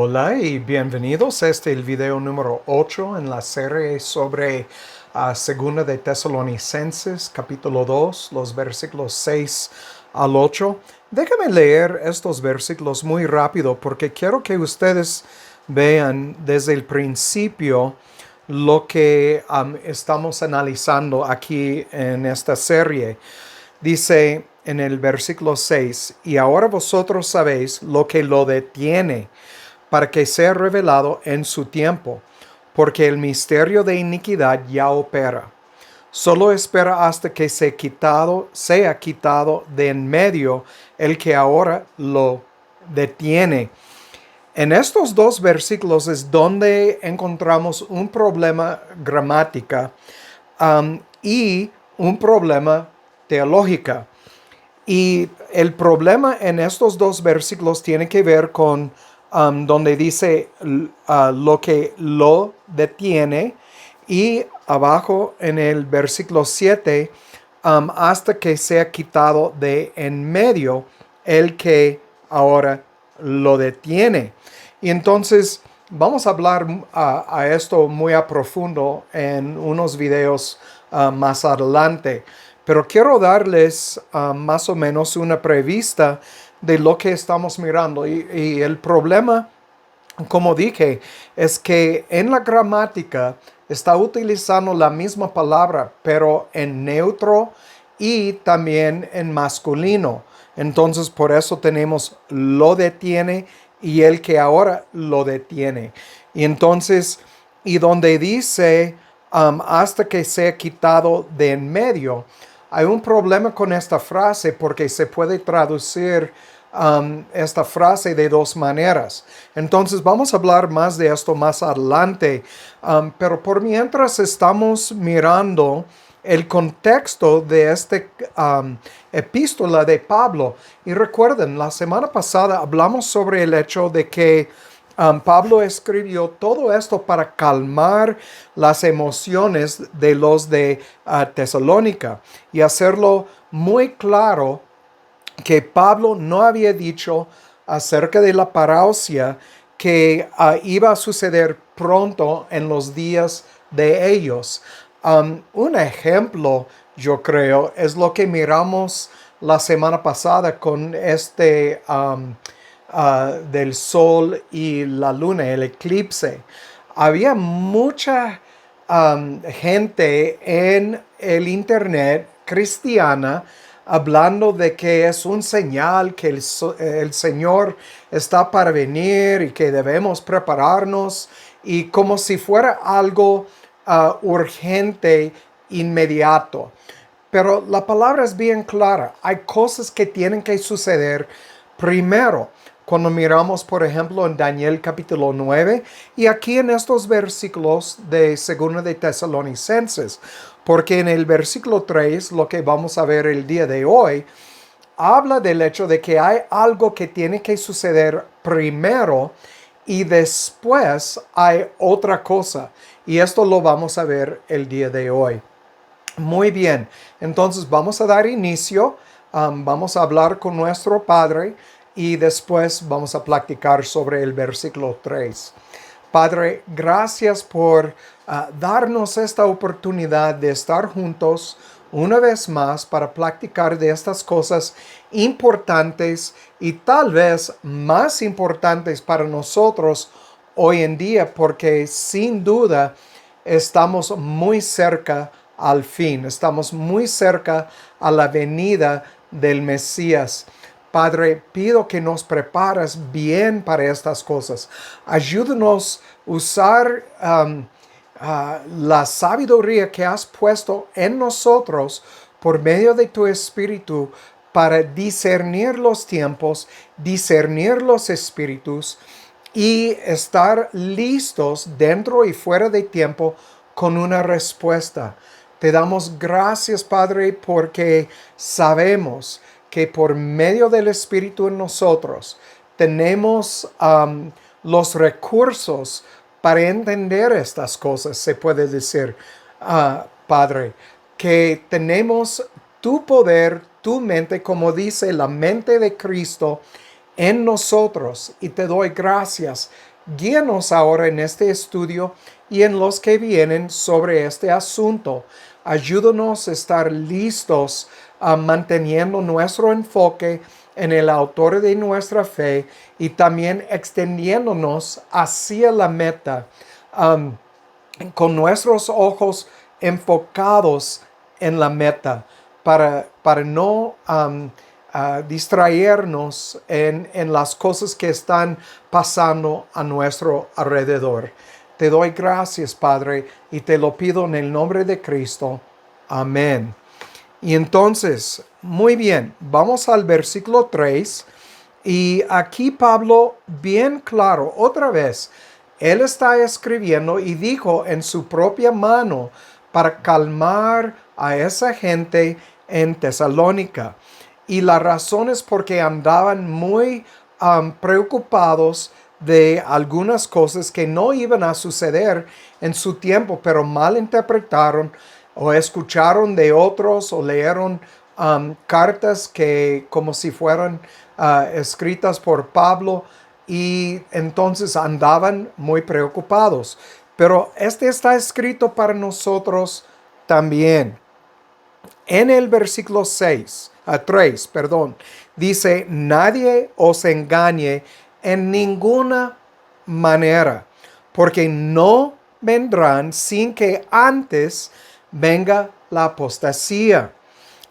Hola y bienvenidos. Este es el video número 8 en la serie sobre Segunda de Tesalonicenses, capítulo 2, los versículos 6 al 8. Déjame leer estos versículos muy rápido porque quiero que ustedes vean desde el principio lo que estamos analizando aquí en esta serie. Dice en el versículo 6, y ahora vosotros sabéis lo que lo detiene para que sea revelado en su tiempo, porque el misterio de iniquidad ya opera. Solo espera hasta que sea quitado de en medio el que ahora lo detiene. En estos dos versículos es donde encontramos un problema gramática y un problema teológica. Y el problema en estos dos versículos tiene que ver con donde dice lo que lo detiene, y abajo en el versículo 7, hasta que sea quitado de en medio el que ahora lo detiene. Y entonces vamos a hablar a esto muy a profundo en unos videos más adelante. Pero quiero darles más o menos una prevista de lo que estamos mirando. Y el problema, como dije, es que en la gramática está utilizando la misma palabra, pero en neutro y también en masculino. Entonces, por eso tenemos lo detiene y el que ahora lo detiene. Y entonces, y donde dice hasta que sea quitado de en medio, hay un problema con esta frase porque se puede traducir esta frase de dos maneras. Entonces vamos a hablar más de esto más adelante, pero por mientras estamos mirando el contexto de esta epístola de Pablo. Y recuerden, la semana pasada hablamos sobre el hecho de que Pablo escribió todo esto para calmar las emociones de los de Tesalónica y hacerlo muy claro que Pablo no había dicho acerca de la parousia que iba a suceder pronto en los días de ellos. Un ejemplo, yo creo, es lo que miramos la semana pasada con del sol y la luna, el eclipse. Había mucha gente en el internet cristiana hablando de que es un señal que el Señor está para venir y que debemos prepararnos, y como si fuera algo urgente, inmediato. Pero la palabra es bien clara. Hay cosas que tienen que suceder primero. Cuando miramos, por ejemplo, en Daniel capítulo 9 y aquí en estos versículos de Segunda de Tesalonicenses, porque en el versículo 3, lo que vamos a ver el día de hoy, habla del hecho de que hay algo que tiene que suceder primero y después hay otra cosa. Y esto lo vamos a ver el día de hoy. Muy bien, entonces vamos a dar inicio, vamos a hablar con nuestro Padre y después vamos a platicar sobre el versículo 3. Padre, gracias por darnos esta oportunidad de estar juntos una vez más para platicar de estas cosas importantes y tal vez más importantes para nosotros hoy en día, porque sin duda estamos muy cerca al fin, estamos muy cerca a la venida del Mesías. Padre, pido que nos prepares bien para estas cosas. Ayúdanos a usar la sabiduría que has puesto en nosotros por medio de tu Espíritu para discernir los tiempos, discernir los espíritus y estar listos dentro y fuera de tiempo con una respuesta. Te damos gracias, Padre, porque sabemos que por medio del Espíritu en nosotros tenemos los recursos para entender estas cosas, se puede decir, Padre, que tenemos tu poder, tu mente, como dice la mente de Cristo en nosotros. Y te doy gracias Guíanos ahora en este estudio y en los que vienen sobre este asunto. Ayúdanos a estar listos, manteniendo nuestro enfoque en el autor de nuestra fe y también extendiéndonos hacia la meta, um, con nuestros ojos enfocados en la meta para no distraernos en las cosas que están pasando a nuestro alrededor. Te doy gracias, Padre, y te lo pido en el nombre de Cristo. Amén. Y entonces, muy bien, vamos al versículo 3. Y aquí Pablo, bien claro, otra vez, él está escribiendo y dijo en su propia mano para calmar a esa gente en Tesalónica. Y la razón es porque andaban muy preocupados de algunas cosas que no iban a suceder en su tiempo, pero mal interpretaron o escucharon de otros o leyeron cartas que como si fueran escritas por Pablo, y entonces andaban muy preocupados. Pero este está escrito para nosotros también. En el versículo 3, perdón, dice: nadie os engañe en ninguna manera, porque no vendrán sin que antes venga la apostasía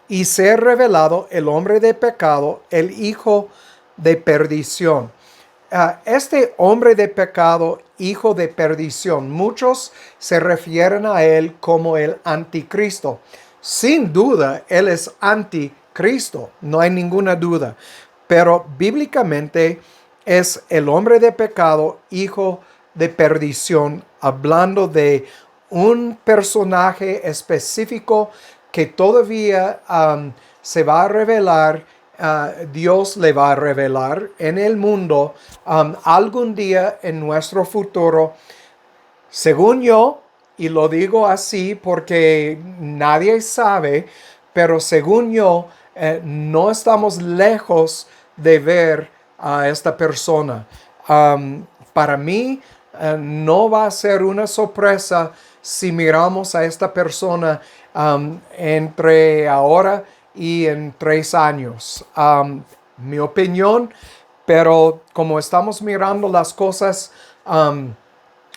y ser revelado el hombre de pecado, el hijo de perdición. Este hombre de pecado, hijo de perdición, muchos se refieren a él como el anticristo. Sin duda, él es anticristo, no hay ninguna duda. Pero bíblicamente es el hombre de pecado, hijo de perdición, hablando de un personaje específico que todavía se va a revelar. Dios le va a revelar en el mundo algún día en nuestro futuro. Según yo, y lo digo así porque nadie sabe, pero según yo, no estamos lejos de ver a esta persona. Para mí, no va a ser una sorpresa si miramos a esta persona entre ahora y en 3 años. Mi opinión, pero como estamos mirando las cosas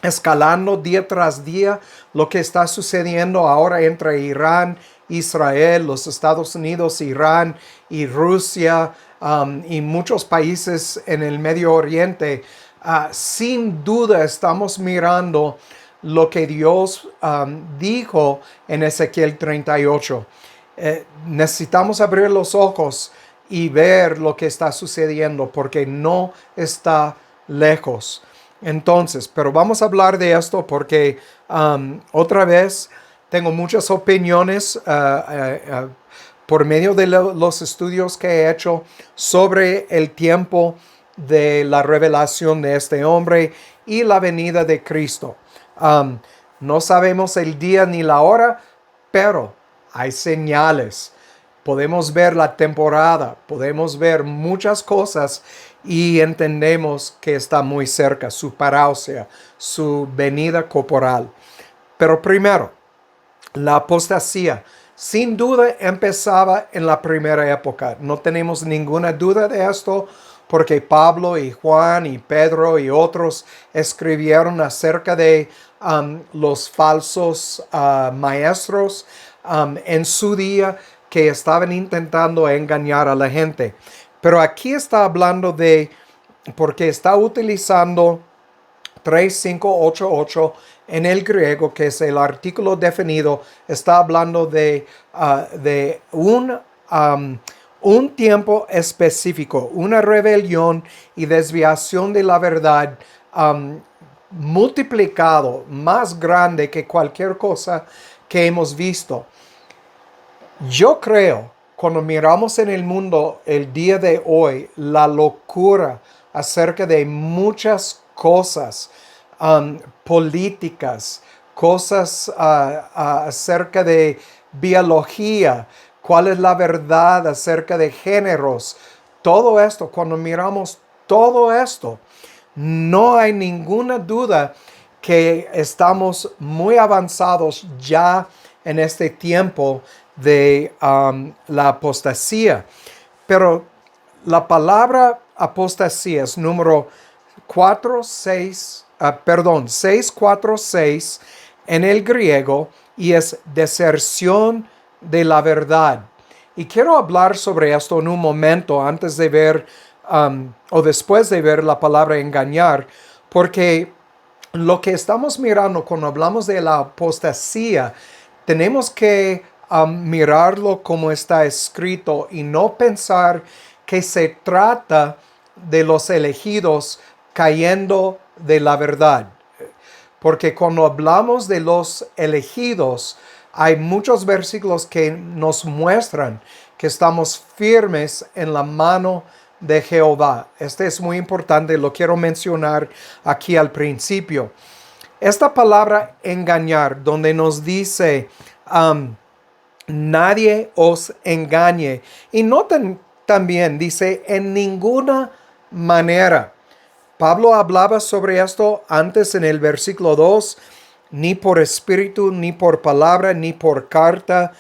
escalando día tras día, lo que está sucediendo ahora entre Irán, Israel, los Estados Unidos, Irán y Rusia, y muchos países en el Medio Oriente, sin duda estamos mirando lo que Dios dijo en Ezequiel 38. Necesitamos abrir los ojos y ver lo que está sucediendo, porque no está lejos. Entonces, pero vamos a hablar de esto porque otra vez tengo muchas opiniones por medio de los estudios que he hecho sobre el tiempo de la revelación de este hombre y la venida de Cristo. No sabemos el día ni la hora, pero hay señales. Podemos ver la temporada, podemos ver muchas cosas y entendemos que está muy cerca su parousia, su venida corporal. Pero primero, la apostasía sin duda empezaba en la primera época. No tenemos ninguna duda de esto porque Pablo y Juan y Pedro y otros escribieron acerca de los falsos maestros en su día, que estaban intentando engañar a la gente. Pero aquí está hablando de, porque está utilizando 3588 en el griego, que es el artículo definido, está hablando de un tiempo específico, una rebelión y desviación de la verdad multiplicado, más grande que cualquier cosa que hemos visto. Yo creo, cuando miramos en el mundo el día de hoy, la locura acerca de muchas cosas políticas, cosas acerca de biología, cuál es la verdad acerca de géneros, todo esto, cuando miramos todo esto, No hay ninguna duda que estamos muy avanzados ya en este tiempo de la apostasía. Pero la palabra apostasía es número 646 en el griego y es deserción de la verdad. Y quiero hablar sobre esto en un momento antes de ver o después de ver la palabra engañar, porque lo que estamos mirando cuando hablamos de la apostasía, tenemos que mirarlo como está escrito y no pensar que se trata de los elegidos cayendo de la verdad. Porque cuando hablamos de los elegidos, hay muchos versículos que nos muestran que estamos firmes en la mano de Jehová. Este es muy importante, lo quiero mencionar aquí al principio. Esta palabra engañar, donde nos dice, nadie os engañe. Y noten también, dice, en ninguna manera. Pablo hablaba sobre esto antes en el versículo 2, ni por espíritu, ni por palabra, ni por carta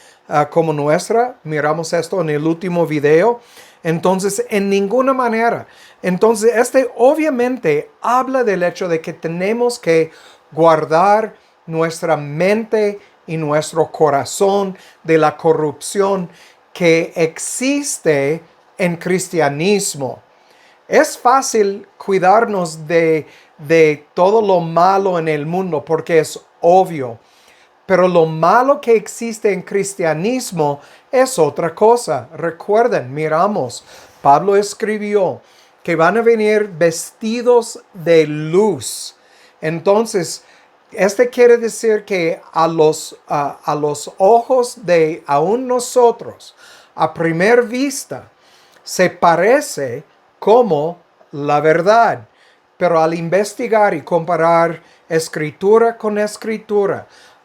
como nuestra. Miramos esto en el último video. Entonces, en ninguna manera. Entonces, este obviamente habla del hecho de que tenemos que guardar nuestra mente y nuestro corazón de la corrupción que existe en cristianismo. Es fácil cuidarnos de todo lo malo en el mundo porque es obvio. Pero lo malo que existe en cristianismo es otra cosa. Recuerden, miramos, Pablo escribió que van a venir vestidos de luz. Entonces, este quiere decir que a los ojos de aún nosotros, a primera vista, se parece como la verdad. Pero al investigar y comparar escritura,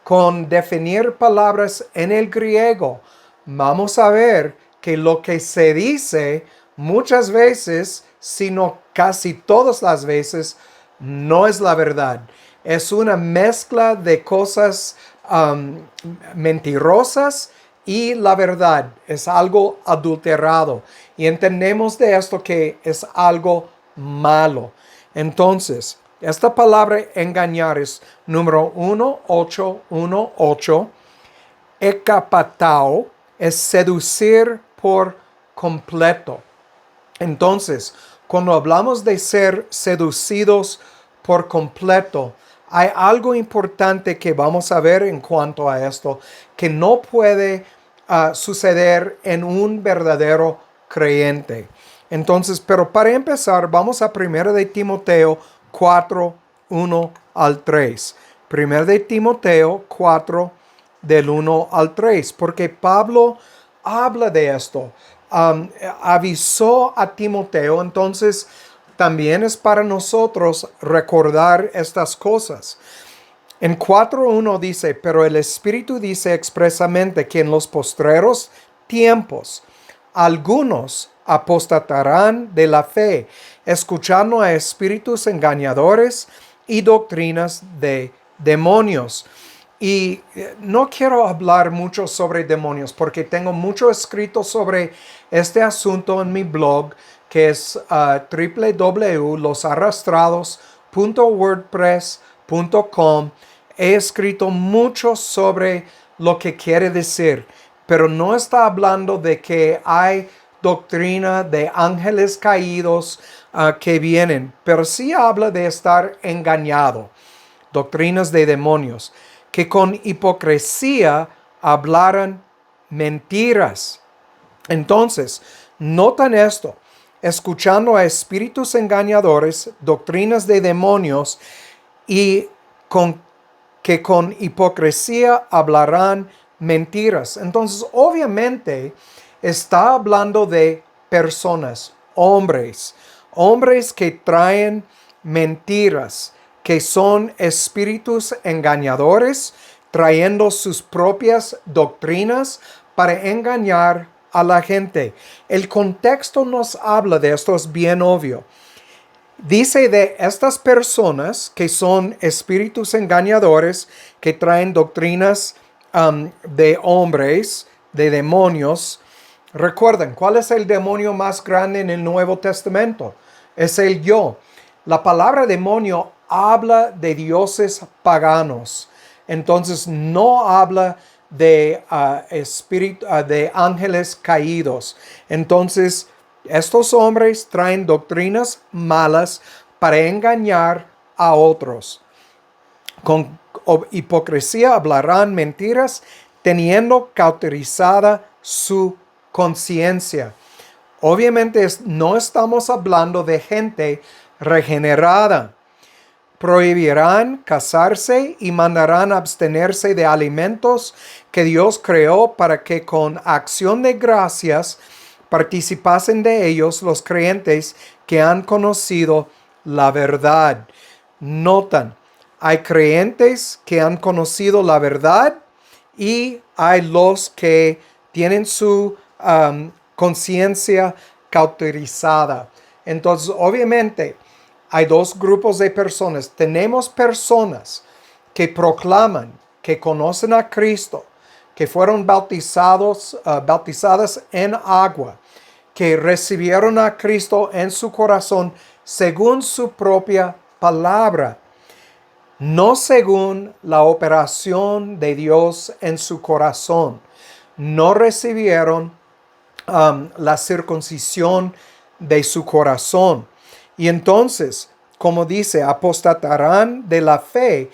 con definir palabras en el griego, vamos a ver que lo que se dice muchas veces, sino casi todas las veces, no es la verdad. Es una mezcla de cosas mentirosas y la verdad. Es algo adulterado. Y entendemos de esto que es algo malo. Entonces, esta palabra engañar es número 1818. Ekapatao es seducir por completo. Entonces, cuando hablamos de ser seducidos por completo, hay algo importante que vamos a ver en cuanto a esto, que no puede suceder en un verdadero creyente. Entonces, pero para empezar, vamos a 1 de Timoteo 4, 1 al 3. 1 de Timoteo 4, del 1 al 3, porque Pablo habla de esto. Avisó a Timoteo, entonces también es para nosotros recordar estas cosas. En 4:1 dice, pero el Espíritu dice expresamente que en los postreros tiempos algunos apostatarán de la fe, escuchando a espíritus engañadores y doctrinas de demonios. Y no quiero hablar mucho sobre demonios porque tengo mucho escrito sobre este asunto en mi blog, que es www.losarrastrados.wordpress.com. He escrito mucho sobre lo que quiere decir, pero no está hablando de que hay doctrina de ángeles caídos que vienen, pero sí habla de estar engañado, doctrinas de demonios, que con hipocresía hablaran mentiras. Entonces, notan esto, escuchando a espíritus engañadores, doctrinas de demonios, y que con hipocresía hablarán mentiras. Entonces, obviamente, está hablando de personas, hombres que traen mentiras, que son espíritus engañadores, trayendo sus propias doctrinas para engañar a la gente. El contexto nos habla de esto, es bien obvio. Dice de estas personas que son espíritus engañadores, que traen doctrinas de hombres, de demonios. Recuerden, ¿cuál es el demonio más grande en el Nuevo Testamento? Es el yo. La palabra demonio habla de dioses paganos. Entonces no habla de de ángeles caídos. Entonces, estos hombres traen doctrinas malas para engañar a otros. Con hipocresía hablarán mentiras, teniendo cauterizada su conciencia. Obviamente no estamos hablando de gente regenerada. Prohibirán casarse y mandarán abstenerse de alimentos que Dios creó para que con acción de gracias participasen de ellos los creyentes que han conocido la verdad. Notan, hay creyentes que han conocido la verdad y hay los que tienen su conciencia cauterizada. Entonces, obviamente, hay dos grupos de personas. Tenemos personas que proclaman, que conocen a Cristo, que fueron bautizadas en agua, que recibieron a Cristo en su corazón según su propia palabra, no según la operación de Dios en su corazón. No recibieron la circuncisión de su corazón. Y entonces, como dice, apostatarán de la fe.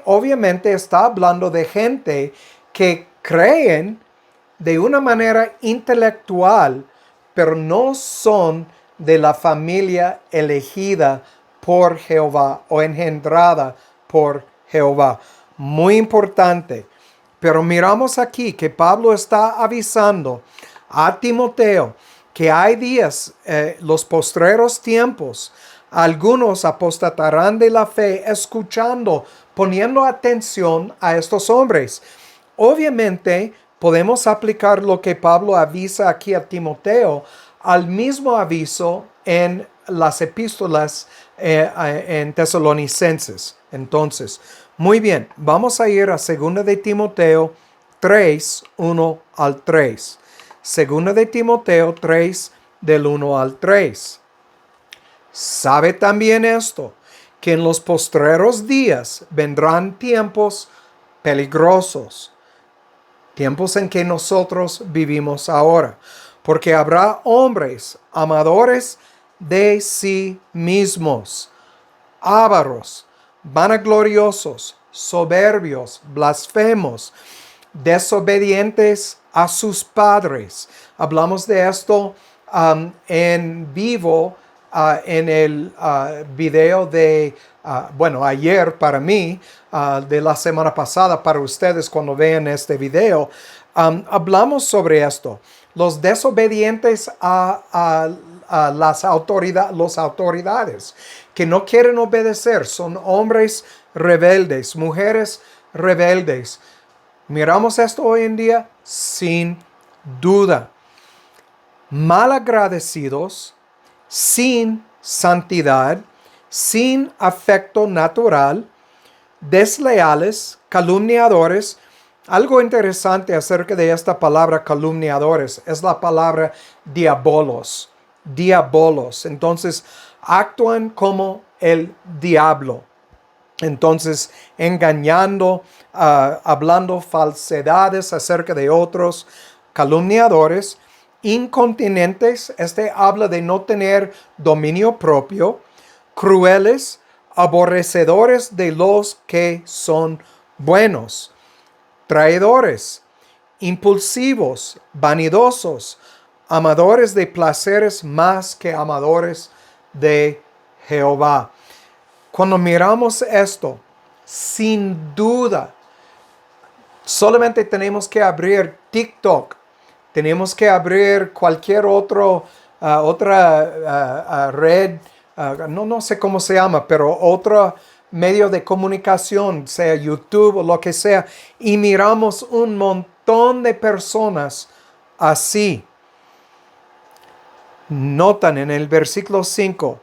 Obviamente está hablando de gente que creen de una manera intelectual, pero no son de la familia elegida por Jehová o engendrada por Jehová. Muy importante. Pero miramos aquí que Pablo está avisando a Timoteo que hay días, los postreros tiempos, algunos apostatarán de la fe escuchando, poniendo atención a estos hombres. Obviamente podemos aplicar lo que Pablo avisa aquí a Timoteo al mismo aviso en las epístolas en Tesalonicenses. Entonces, muy bien, vamos a ir a 2 de Timoteo 3, 1 al 3. 2 de Timoteo 3, del 1 al 3. Sabe también esto, que en los postreros días vendrán tiempos peligrosos, tiempos en que nosotros vivimos ahora, porque habrá hombres amadores de sí mismos, ávaros, vanagloriosos, soberbios, blasfemos, desobedientes a sus padres. Hablamos de esto en vivo en el video de, ayer para mí, de la semana pasada para ustedes cuando vean este video. Hablamos sobre esto. Los desobedientes a las autoridades que no quieren obedecer son hombres rebeldes, mujeres rebeldes. ¿Miramos esto hoy en día? Sin duda. Malagradecidos, sin santidad, sin afecto natural, desleales, calumniadores. Algo interesante acerca de esta palabra calumniadores es la palabra diabolos. Diabolos. Entonces, actúan como el diablo. Entonces, engañando, hablando falsedades acerca de otros, calumniadores, incontinentes. Habla de no tener dominio propio, crueles, aborrecedores de los que son buenos, traidores, impulsivos, vanidosos, amadores de placeres más que amadores de Jehová. Cuando miramos esto, sin duda, solamente tenemos que abrir TikTok, tenemos que abrir cualquier otra red, no sé cómo se llama, pero otro medio de comunicación, sea YouTube o lo que sea, y miramos un montón de personas así. Notan en el versículo 5,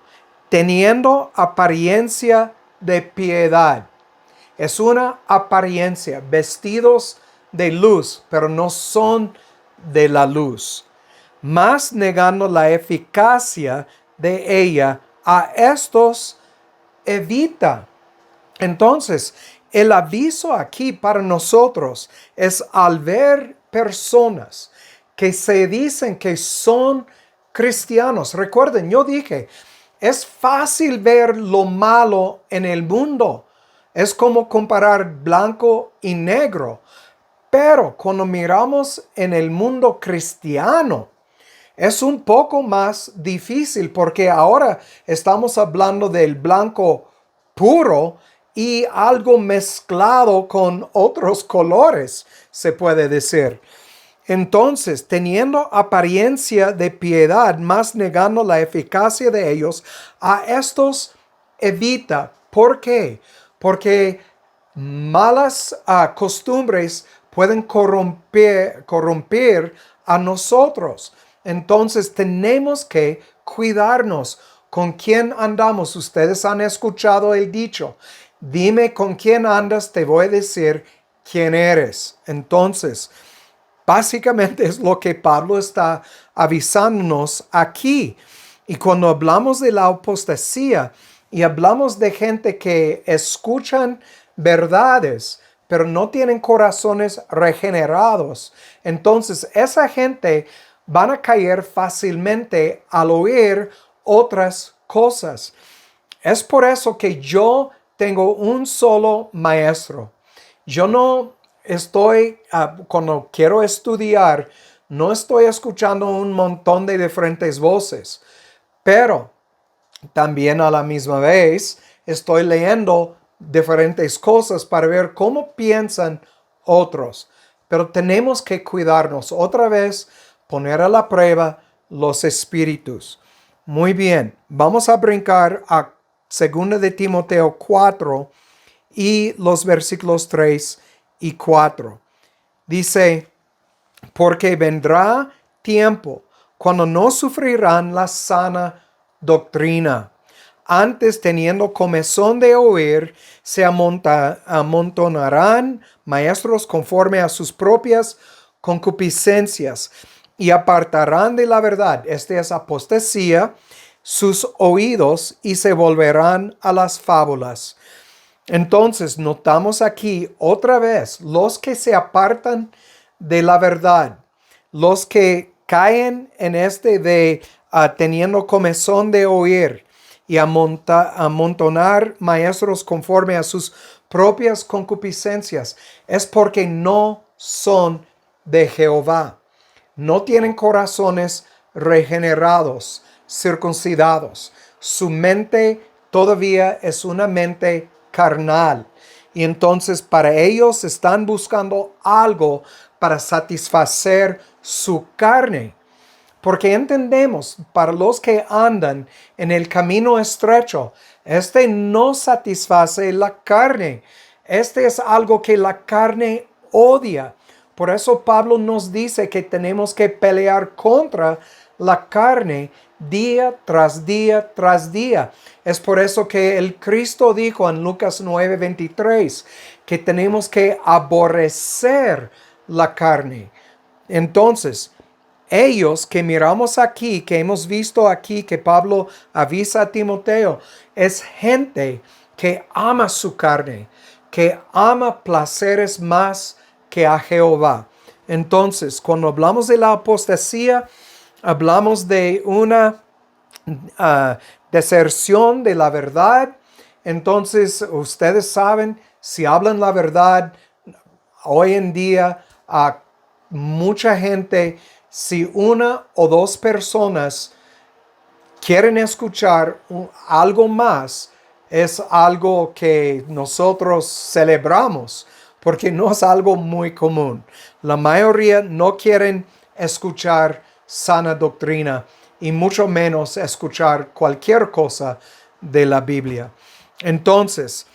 teniendo apariencia de piedad. Es una apariencia, vestidos de luz, pero no son de la luz, mas negando la eficacia de ella, a estos evita. Entonces, el aviso aquí para nosotros es al ver personas que se dicen que son cristianos. Recuerden, yo dije, es fácil ver lo malo en el mundo. Es como comparar blanco y negro. Pero cuando miramos en el mundo cristiano, es un poco más difícil porque ahora estamos hablando del blanco puro y algo mezclado con otros colores, se puede decir. Entonces, teniendo apariencia de piedad, mas negando la eficacia de ellos, a estos evita. ¿Por qué? Porque malas costumbres pueden corromper a nosotros. Entonces tenemos que cuidarnos con quién andamos. Ustedes han escuchado el dicho, dime con quién andas, te voy a decir quién eres. Entonces, básicamente es lo que Pablo está avisándonos aquí. Y cuando hablamos de la apostasía y hablamos de gente que escuchan verdades, pero no tienen corazones regenerados, entonces esa gente van a caer fácilmente al oír otras cosas. Es por eso que yo tengo un solo maestro. Yo no estoy, cuando quiero estudiar, no estoy escuchando un montón de diferentes voces, pero también a la misma vez estoy leyendo diferentes cosas para ver cómo piensan otros. Pero tenemos que cuidarnos otra vez, poner a la prueba los espíritus. Muy bien, vamos a brincar a 2 de Timoteo 4 y los versículos 3 y 4. Dice, porque vendrá tiempo cuando no sufrirán la sana doctrina. Antes, teniendo comezón de oír, se amontonarán maestros conforme a sus propias concupiscencias y apartarán de la verdad. Esta es apostasía, sus oídos, y se volverán a las fábulas. Entonces, notamos aquí otra vez los que se apartan de la verdad, los que caen en de teniendo comezón de oír y amontonar maestros conforme a sus propias concupiscencias, es porque no son de Jehová. No tienen corazones regenerados, circuncidados. Su mente todavía es una mente carnal. Y entonces para ellos están buscando algo para satisfacer su carne. Porque entendemos, para los que andan en el camino estrecho, no satisface la carne. Es algo que la carne odia. Por eso Pablo nos dice que tenemos que pelear contra la carne día tras día tras día. Es por eso que el Cristo dijo en Lucas 9:23 que tenemos que aborrecer la carne. Entonces, ellos que miramos aquí, que hemos visto aquí, que Pablo avisa a Timoteo, es gente que ama su carne, que ama placeres más que a Jehová. Entonces, cuando hablamos de la apostasía, hablamos de una deserción de la verdad. Entonces, ustedes saben, si hablan la verdad, hoy en día, mucha gente, si una o dos personas quieren escuchar algo más, es algo que nosotros celebramos, porque no es algo muy común. La mayoría no quieren escuchar sana doctrina y mucho menos escuchar cualquier cosa de la Biblia. Entonces,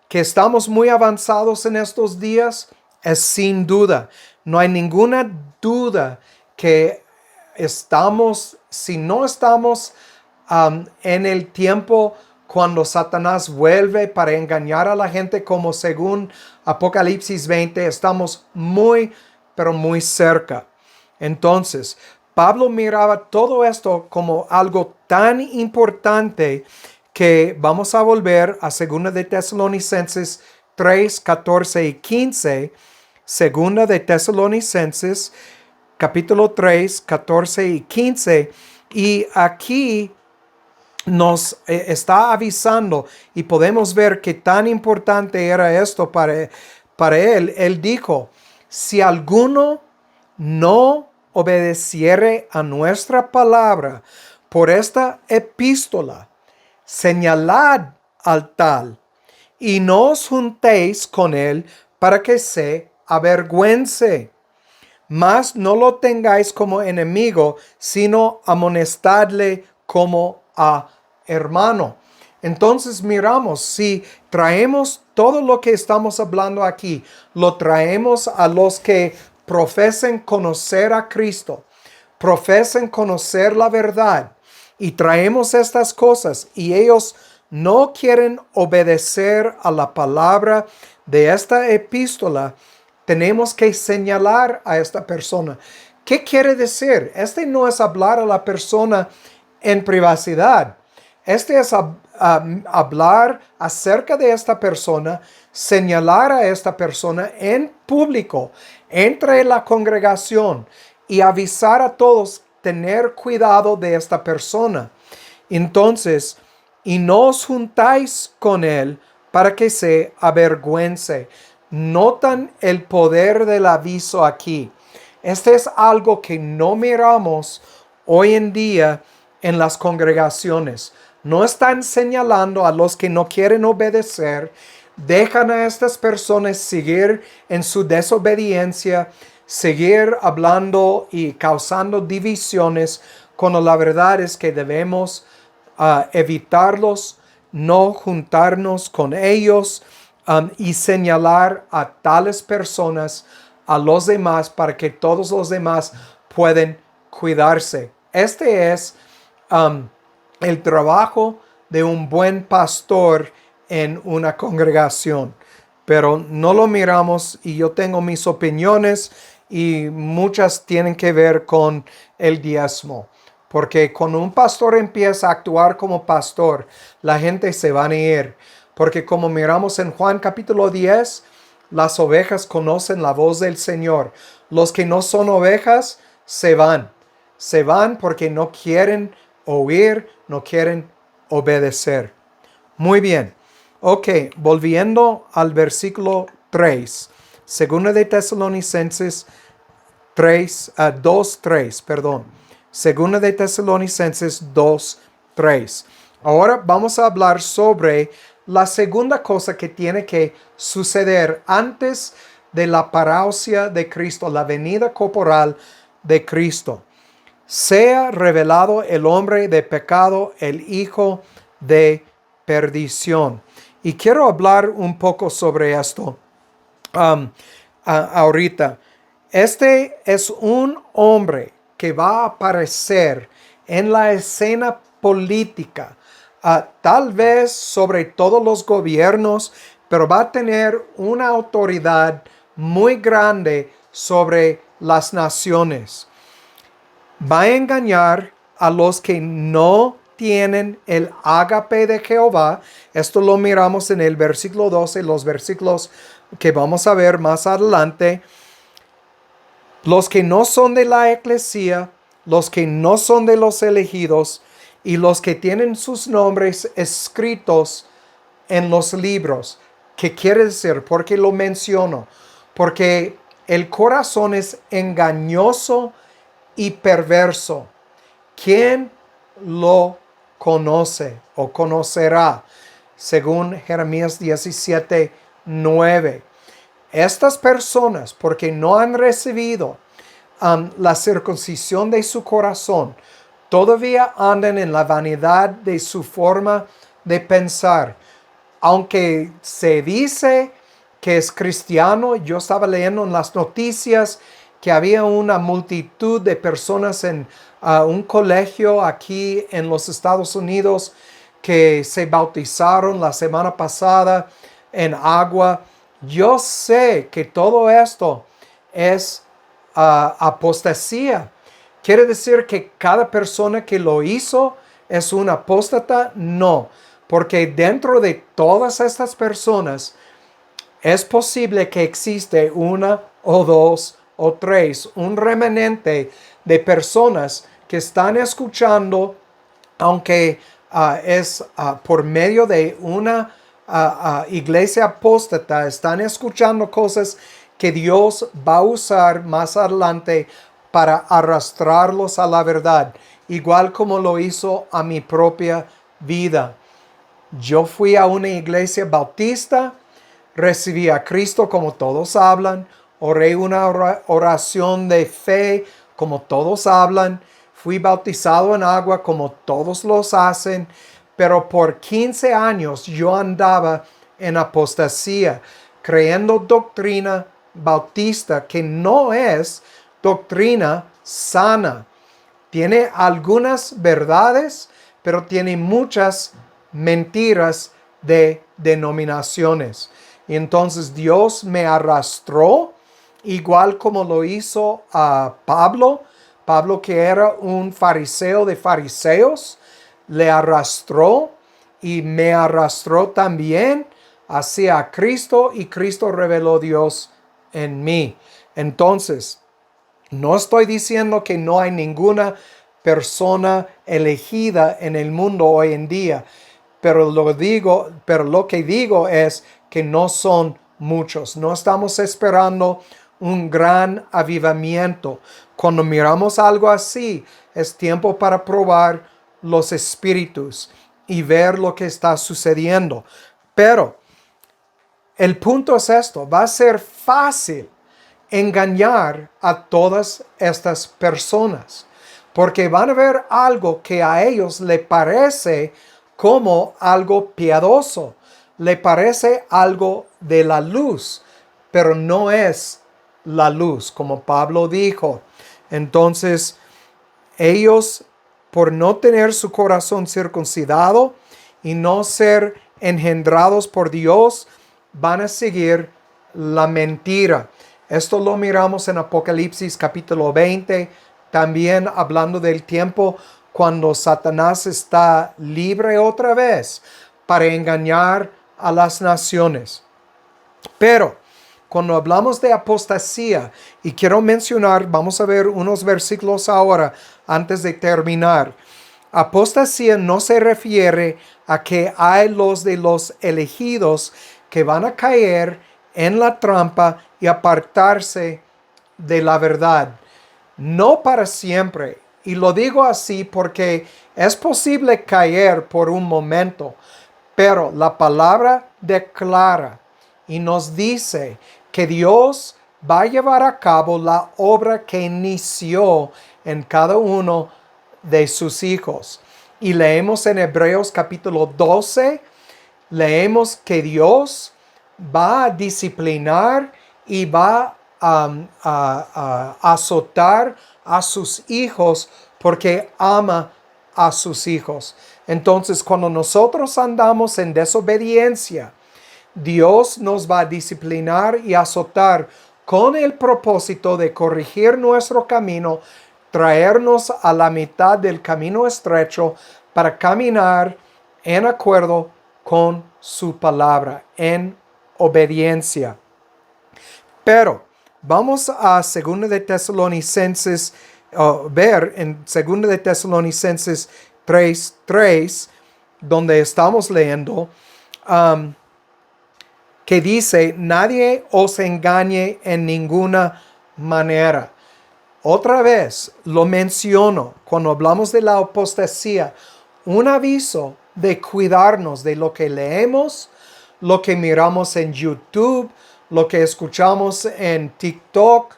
que estamos muy avanzados en estos días es sin duda. No hay ninguna duda que estamos, si no estamos en el tiempo cuando Satanás vuelve para engañar a la gente, como según Apocalipsis 20, estamos muy, pero muy cerca. Entonces, Pablo miraba todo esto como algo tan importante que vamos a volver a 2 de Tesalonicenses 3, 14 y 15. 2 de Tesalonicenses, capítulo 3, 14 y 15. Y aquí nos está avisando y podemos ver qué tan importante era esto para él. Él dijo, si alguno no obedeciere a nuestra palabra por esta epístola, señalad al tal y no os juntéis con él para que se avergüence. Mas no lo tengáis como enemigo, sino amonestadle como a hermano. Entonces miramos, si traemos todo lo que estamos hablando aquí, lo traemos a los que profesen conocer a Cristo, profesen conocer la verdad, y traemos estas cosas y ellos no quieren obedecer a la palabra de esta epístola, tenemos que señalar a esta persona. ¿Qué quiere decir? Este no es hablar a la persona en privacidad. Este es hablar acerca de esta persona, señalar a esta persona en público, entre la congregación, y avisar a todos, tener cuidado de esta persona. Entonces, y no os juntáis con él para que se avergüence. Notan el poder del aviso aquí. Este es algo que no miramos hoy en día en las congregaciones. No están señalando a los que no quieren obedecer. Dejan a estas personas seguir en su desobediencia, seguir hablando y causando divisiones, cuando la verdad es que debemos evitarlos, no juntarnos con ellos, y señalar a tales personas a los demás para que todos los demás puedan cuidarse. Este es el trabajo de un buen pastor en una congregación, pero no lo miramos, y yo tengo mis opiniones y muchas tienen que ver con el diezmo. Porque cuando un pastor empieza a actuar como pastor, la gente se va a ir. Porque como miramos en Juan capítulo 10, las ovejas conocen la voz del Señor. Los que no son ovejas se van. Se van porque no quieren oír, no quieren obedecer. Muy bien. Ok, volviendo al versículo 3. 2 de Tesalonicenses 2:3, perdón. 2 de Tesalonicenses 2:3. Ahora vamos a hablar sobre la segunda cosa que tiene que suceder antes de la parousia de Cristo, la venida corporal de Cristo. Sea revelado el hombre de pecado, el hijo de perdición. Y quiero hablar un poco sobre esto ahorita. Este es un hombre que va a aparecer en la escena política, tal vez sobre todos los gobiernos, pero va a tener una autoridad muy grande sobre las naciones. Va a engañar a los que no tienen el ágape de Jehová. Esto lo miramos en el versículo 12, los versículos que vamos a ver más adelante. Los que no son de la eclesía, los que no son de los elegidos, y los que tienen sus nombres escritos en los libros. ¿Qué quiere decir? ¿Por qué lo menciono? Porque el corazón es engañoso y perverso. ¿Quién lo conoce o conocerá? Según Jeremías 17:9. Estas personas, porque no han recibido la circuncisión de su corazón, todavía andan en la vanidad de su forma de pensar. Aunque se dice que es cristiano, yo estaba leyendo en las noticias que había una multitud de personas en un colegio aquí en los Estados Unidos que se bautizaron la semana pasada en agua. Yo sé que todo esto es apostasía. ¿Quiere decir que cada persona que lo hizo es un apóstata? No, porque dentro de todas estas personas es posible que existe una o dos o tres, un remanente de personas que están escuchando, aunque es por medio de una iglesia apóstata, están escuchando cosas que Dios va a usar más adelante para arrastrarlos a la verdad, igual como lo hizo a mi propia vida. Yo fui a una iglesia bautista, recibí a Cristo como todos hablan, oré una oración de fe como todos hablan, fui bautizado en agua como todos los hacen, pero por 15 años yo andaba en apostasía, creyendo doctrina bautista que no es doctrina sana. Tiene algunas verdades, pero tiene muchas mentiras de denominaciones. Y entonces Dios me arrastró, igual como lo hizo a Pablo. Pablo, que era un fariseo de fariseos, le arrastró y me arrastró también hacia Cristo, y Cristo reveló Dios en mí. Entonces, no estoy diciendo que no hay ninguna persona elegida en el mundo hoy en día, pero lo que digo es que no son muchos. No estamos esperando un gran avivamiento. Cuando miramos algo así, es tiempo para probar los espíritus y ver lo que está sucediendo. Pero el punto es esto: va a ser fácil engañar a todas estas personas, porque van a ver algo que a ellos le parece como algo piadoso, le parece algo de la luz, pero no es la luz, como Pablo dijo. Entonces, ellos, por no tener su corazón circuncidado y no ser engendrados por Dios, van a seguir la mentira. Esto lo miramos en Apocalipsis capítulo 20, también hablando del tiempo cuando Satanás está libre otra vez para engañar a las naciones. Pero cuando hablamos de apostasía, y quiero mencionar, vamos a ver unos versículos ahora antes de terminar. Apostasía no se refiere a que hay los de los elegidos que van a caer en la trampa y apartarse de la verdad. No para siempre. Y lo digo así porque es posible caer por un momento, pero la palabra declara y nos dice que Dios va a llevar a cabo la obra que inició en cada uno de sus hijos. Y leemos en Hebreos capítulo 12, leemos que Dios va a disciplinar y va a azotar a sus hijos porque ama a sus hijos. Entonces, cuando nosotros andamos en desobediencia, Dios nos va a disciplinar y azotar con el propósito de corregir nuestro camino, traernos a la mitad del camino estrecho para caminar en acuerdo con su palabra, en obediencia. Pero vamos a 2 de Tesalonicenses, ver en 2 de Tesalonicenses 3:3, donde estamos leyendo, que dice: nadie os engañe en ninguna manera. Otra vez lo menciono cuando hablamos de la apostasía, un aviso de cuidarnos de lo que leemos, lo que miramos en YouTube, lo que escuchamos en TikTok,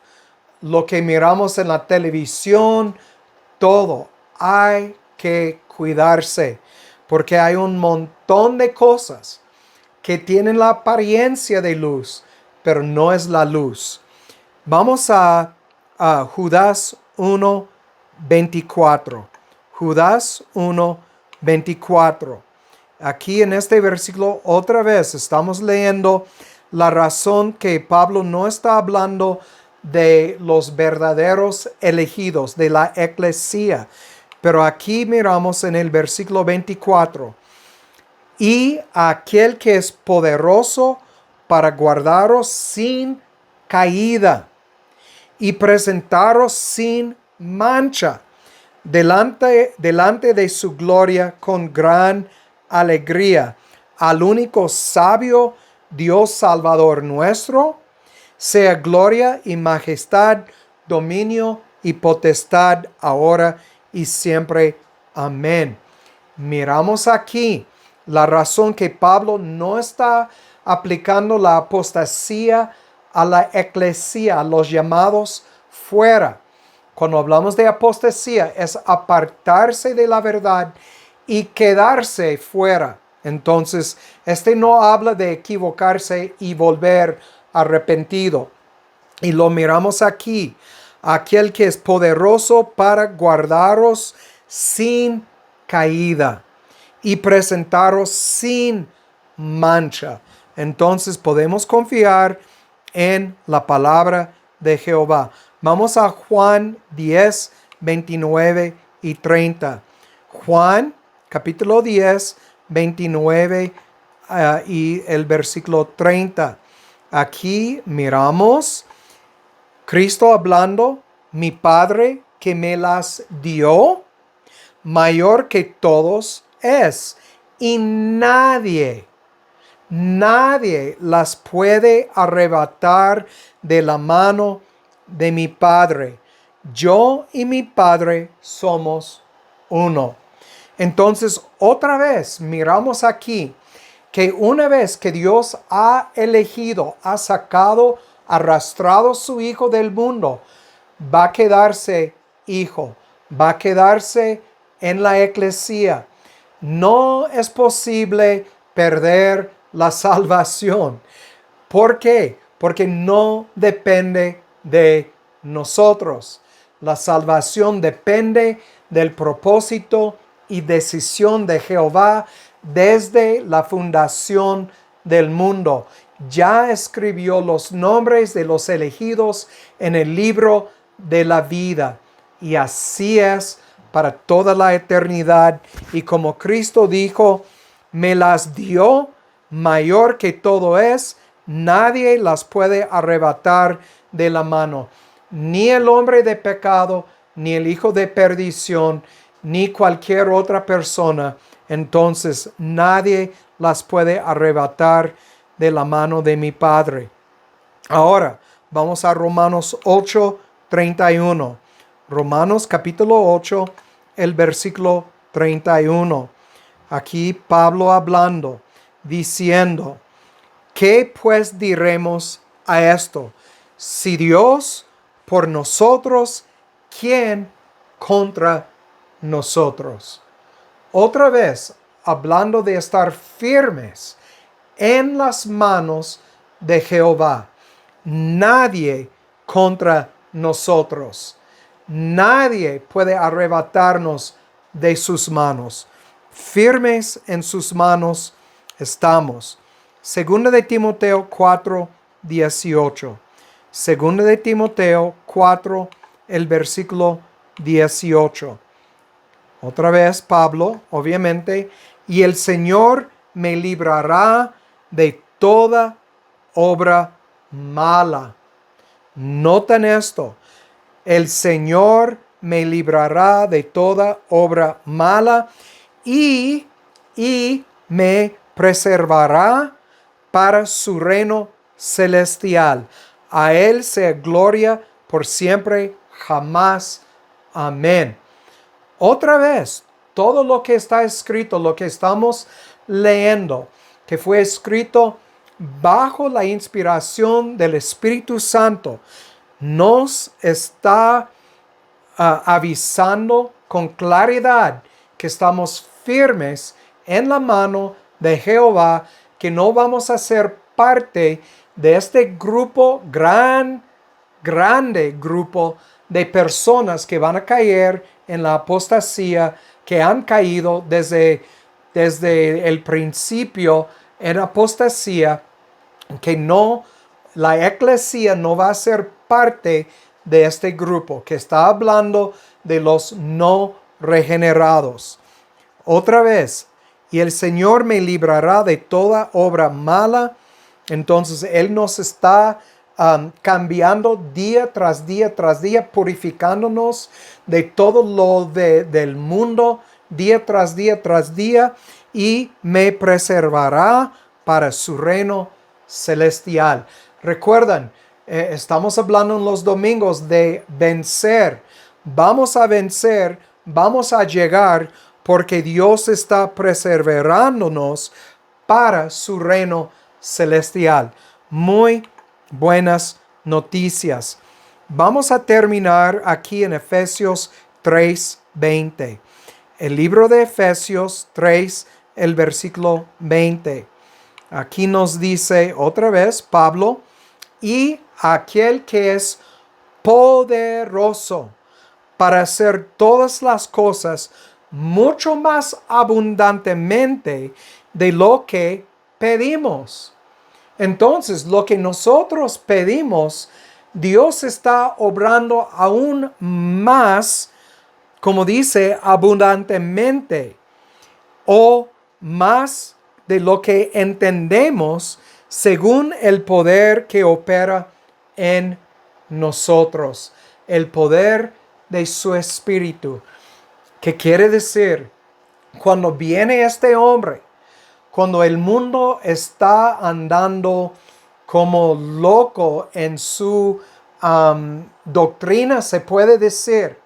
lo que miramos en la televisión, todo. Hay que cuidarse porque hay un montón de cosas que tienen la apariencia de luz, pero no es la luz. Vamos a Judas 1:24. Judas 1:24. Aquí en este versículo otra vez estamos leyendo la razón que Pablo no está hablando de los verdaderos elegidos, de la eclesía. Pero aquí miramos en el versículo 24. Y aquel que es poderoso para guardaros sin caída y presentaros sin mancha delante de su gloria con gran alegría, al único sabio Dios Salvador nuestro, sea gloria y majestad, dominio y potestad ahora y siempre. Amén. Miramos aquí la razón que Pablo no está aplicando la apostasía a la eclesía, a los llamados fuera. Cuando hablamos de apostasía es apartarse de la verdad y quedarse fuera. Entonces, no habla de equivocarse y volver arrepentido. Y lo miramos aquí. Aquel que es poderoso para guardaros sin caída y presentaros sin mancha. Entonces podemos confiar en la palabra de Jehová. Vamos a Juan 10, 29 y 30. Juan capítulo 10, 29 y el versículo 30. Aquí miramos Cristo hablando, mi Padre que me las dio, mayor que todos es, y nadie las puede arrebatar de la mano de mi Padre. Yo y mi Padre somos uno. Entonces, otra vez miramos aquí que una vez que Dios ha elegido, ha sacado, arrastrado su Hijo del mundo, va a quedarse hijo, va a quedarse en la eclesía. No es posible perder la salvación. ¿Por qué? Porque no depende de nosotros. La salvación depende del propósito y decisión de Jehová desde la fundación del mundo. Ya escribió los nombres de los elegidos en el libro de la vida. Y así es para toda la eternidad. Y como Cristo dijo, me las dio, mayor que todo es, nadie las puede arrebatar de la mano. Ni el hombre de pecado, ni el hijo de perdición, ni cualquier otra persona. Entonces nadie las puede arrebatar de la mano de mi Padre. Ahora vamos a Romanos 8, 31. Romanos capítulo 8, el versículo 31. Aquí Pablo hablando, diciendo, ¿qué pues diremos a esto? Si Dios por nosotros, ¿quién contra nosotros? Otra vez, hablando de estar firmes en las manos de Jehová. Nadie contra nosotros. Nadie puede arrebatarnos de sus manos. Firmes en sus manos estamos. Segunda de Timoteo 4, 18. Segunda de Timoteo 4, el versículo 18. Otra vez Pablo, obviamente, y el Señor me librará de toda obra mala. Noten esto. El Señor me librará de toda obra mala y me preservará para su reino celestial. A Él sea gloria por siempre, jamás. Amén. Otra vez, todo lo que está escrito, lo que estamos leyendo, que fue escrito bajo la inspiración del Espíritu Santo, nos está avisando con claridad que estamos firmes en la mano de Jehová, que no vamos a ser parte de este grupo gran grande grupo de personas que van a caer en la apostasía, que han caído desde el principio en apostasía, que no, la eclesia no va a ser parte de este grupo, que está hablando de los no regenerados. Otra vez, y el Señor me librará de toda obra mala. Entonces Él nos está cambiando día tras día tras día, purificándonos de todo lo del mundo, día tras día, y me preservará para su reino celestial. Recuerdan, estamos hablando en los domingos de vencer. Vamos a vencer, vamos a llegar, porque Dios está preservándonos para su reino celestial. Muy buenas noticias. Vamos a terminar aquí en Efesios 3:20. El libro de Efesios 3, el versículo 20. Aquí nos dice otra vez Pablo: y aquel que es poderoso para hacer todas las cosas mucho más abundantemente de lo que pedimos. Entonces, lo que nosotros pedimos, Dios está obrando aún más, como dice, abundantemente, o más de lo que entendemos, según el poder que opera en nosotros, el poder de su Espíritu. ¿Qué quiere decir? Cuando viene este hombre, cuando el mundo está andando como loco en su doctrina, se puede decir,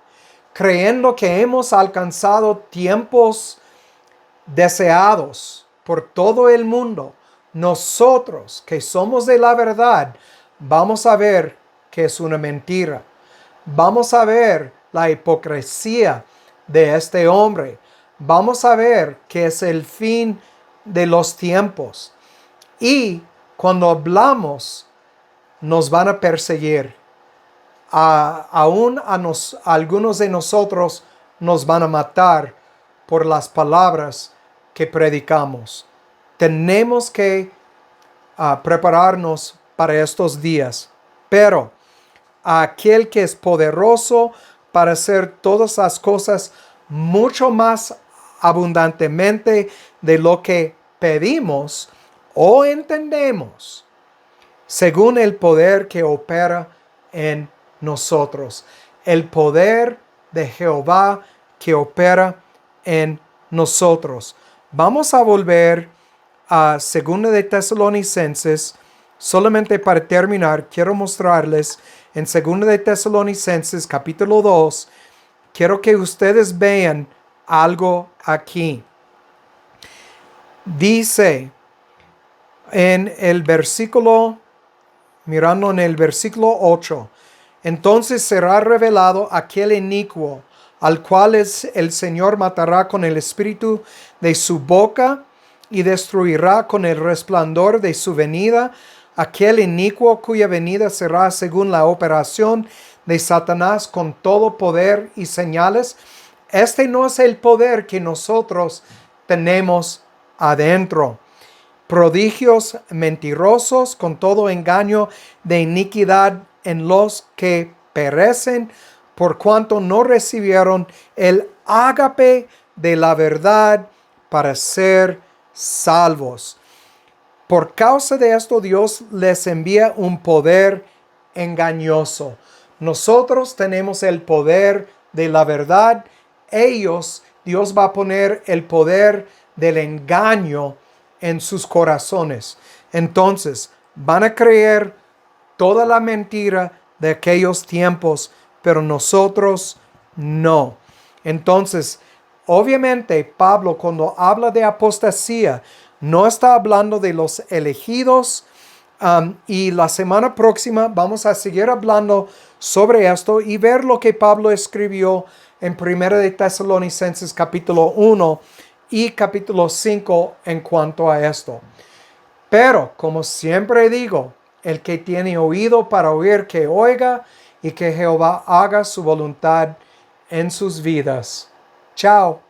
creyendo que hemos alcanzado tiempos deseados por todo el mundo, nosotros que somos de la verdad, vamos a ver que es una mentira. Vamos a ver la hipocresía de este hombre. Vamos a ver que es el fin de los tiempos. Y cuando hablamos, nos van a perseguir. Aún algunos de nosotros nos van a matar por las palabras que predicamos. Tenemos que prepararnos para estos días. Pero aquel que es poderoso para hacer todas las cosas mucho más abundantemente de lo que pedimos o entendemos, según el poder que opera en nosotros. El poder de Jehová que opera en nosotros. Vamos a volver a 2 de Tesalonicenses. Solamente para terminar, quiero mostrarles en 2 de Tesalonicenses capítulo 2, quiero que ustedes vean algo aquí. Dice en el versículo, mirando en el versículo 8, entonces será revelado aquel inicuo, al cual el Señor matará con el espíritu de su boca y destruirá con el resplandor de su venida, aquel inicuo cuya venida será según la operación de Satanás con todo poder y señales. Este no es el poder que nosotros tenemos adentro. Prodigios mentirosos con todo engaño de iniquidad en los que perecen, por cuanto no recibieron el ágape de la verdad para ser salvos. Por causa de esto, Dios les envía un poder engañoso. Nosotros tenemos el poder de la verdad. Dios va a poner el poder del engaño en sus corazones. Entonces, van a creer toda la mentira de aquellos tiempos, pero nosotros no. Entonces, obviamente, Pablo, cuando habla de apostasía, no está hablando de los elegidos. Y la semana próxima vamos a seguir hablando sobre esto y ver lo que Pablo escribió en 1 de Tesalonicenses capítulo 1 y capítulo 5 en cuanto a esto. Pero, como siempre digo, El que tiene oído para oír, que oiga, y que Jehová haga su voluntad en sus vidas. Chao.